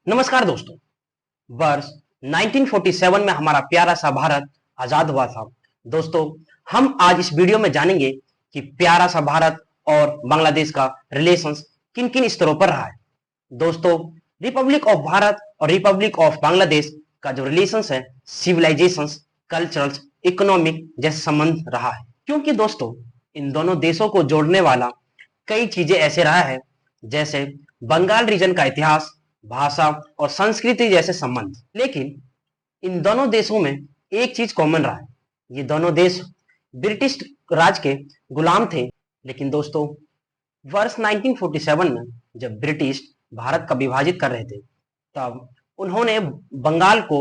नमस्कार दोस्तों। वर्ष 1947 में हमारा प्यारा सा भारत आजाद हुआ था। दोस्तों, हम आज इस वीडियो में जानेंगे कि प्यारा सा भारत और बांग्लादेश का रिलेशंस किन किन स्तरों पर रहा है। दोस्तों, रिपब्लिक ऑफ भारत और रिपब्लिक ऑफ बांग्लादेश का जो रिलेशंस है, सिविलाइजेशंस, कल्चरल्स, इकोनॉमिक जैसे संबंध रहा है, क्योंकि दोस्तों इन दोनों देशों को जोड़ने वाला कई चीजें ऐसे रहा है, जैसे बंगाल रीजन का इतिहास, भाषा और संस्कृति जैसे संबंध। लेकिन इन दोनों देशों में एक चीज कॉमन रहा है, ये दोनों देश ब्रिटिश राज के गुलाम थे। लेकिन दोस्तों, वर्ष 1947 में जब ब्रिटिश भारत का विभाजित कर रहे थे, तब उन्होंने बंगाल को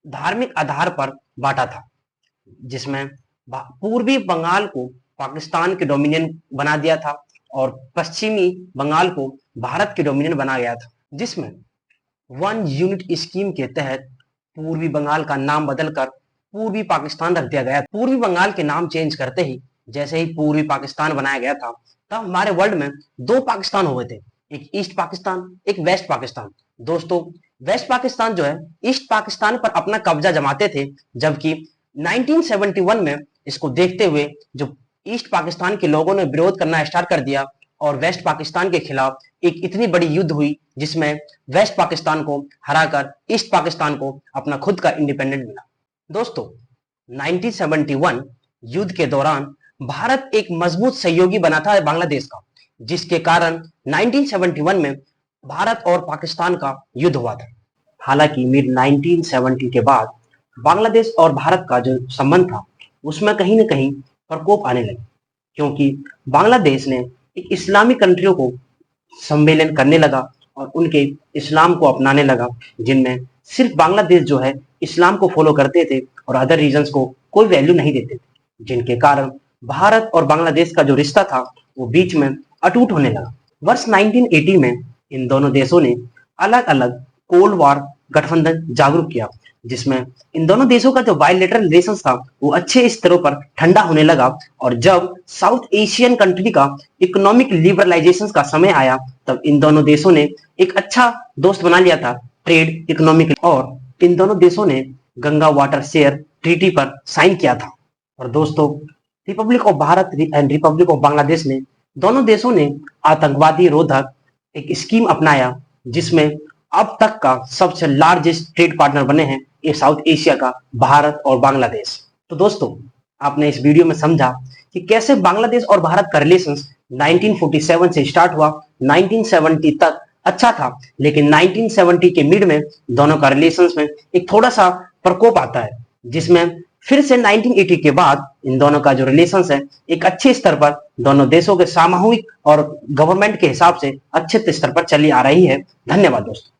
धार्मिक आधार पर बांटा था, जिसमें पूर्वी बंगाल को पाकिस्तान के डोमिनियन बना दिया था और पश्चिमी बंगाल को भारत के डोमिनियन बना गया था, जिसमें वन यूनिट स्कीम के तहत पूर्वी बंगाल का नाम बदलकर पूर्वी पाकिस्तान रख दिया गया। पूर्वी बंगाल के नाम चेंज करते ही जैसे ही पूर्वी पाकिस्तान बनाया गया था, तब हमारे वर्ल्ड में दो पाकिस्तान हुए थे, एक ईस्ट पाकिस्तान, एक वेस्ट पाकिस्तान। दोस्तों, वेस्ट पाकिस्तान जो है ईस्ट पाकिस्तान पर अपना कब्जा जमाते थे, जबकि 1971 में इसको देखते हुए जो ईस्ट पाकिस्तान के लोगों ने विरोध करना स्टार्ट कर दिया और वेस्ट पाकिस्तान के खिलाफ एक इतनी बड़ी युद्ध हुई, जिसमें वेस्ट पाकिस्तान को हराकर ईस्ट पाकिस्तान को अपना खुद का इंडिपेंडेंट मिला। दोस्तों, 1971 युद्ध के दौरान भारत एक मजबूत सहयोगी बना था बांग्लादेश का, जिसके कारण 1971 में भारत और पाकिस्तान का युद्ध हुआ था। हालांकि मिड 1970 के बाद बांग्लादेश और भारत का जो संबंध था, उसमें कहीं ना कहीं प्रकोप आने लगे, क्योंकि बांग्लादेश ने एक इस्लामिक कंट्रियों को सम्मेलन करने लगा और उनके इस्लाम को अपनाने लगा, जिनमें सिर्फ बांग्लादेश जो है इस्लाम को फॉलो करते थे और अदर रीजन्स को कोई वैल्यू नहीं देते थे, जिनके कारण भारत और बांग्लादेश का जो रिश्ता था वो बीच में अटूट होने लगा। वर्ष 1980 में इन दोनों देशों ने अलग अलग कोल्ड वॉर गठबंधन जागरूक किया, जिसमें इन दोनों देशों का जो बायलैटरल रिलेशंस था वो अच्छे स्तरों पर ठंडा होने लगा। और जब साउथ एशियन कंट्री का इकोनॉमिक लिबरलाइजेशन का समय आया, तब इन दोनों देशों ने एक अच्छा दोस्त बना लिया था ट्रेड इकोनॉमिक, और इन दोनों देशों ने गंगा वाटर शेयर ट्रीटी पर साइन किया था। और दोस्तों, Republic of Bharat and Republic of Bangladesh ने दोनों देशों ने आतंकवादी रोधक एक स्कीम अपनाया, जिसमें अब तक का सबसे लार्जेस्ट ट्रेड पार्टनर बने हैं ये साउथ एशिया का भारत और बांग्लादेश। तो दोस्तों, आपने इस वीडियो में समझा कि कैसे बांग्लादेश और भारत का रिलेशंस 1947 से स्टार्ट हुआ, 1970 तक अच्छा था, लेकिन 1970 के मिड में दोनों का रिलेशंस में एक थोड़ा सा प्रकोप आता है, जिसमें फिर से 1980 के बाद इन दोनों का जो रिलेशंस है एक अच्छे स्तर पर दोनों देशों के सामूहिक और गवर्नमेंट के हिसाब से अच्छे स्तर पर चली आ रही है। धन्यवाद दोस्तों।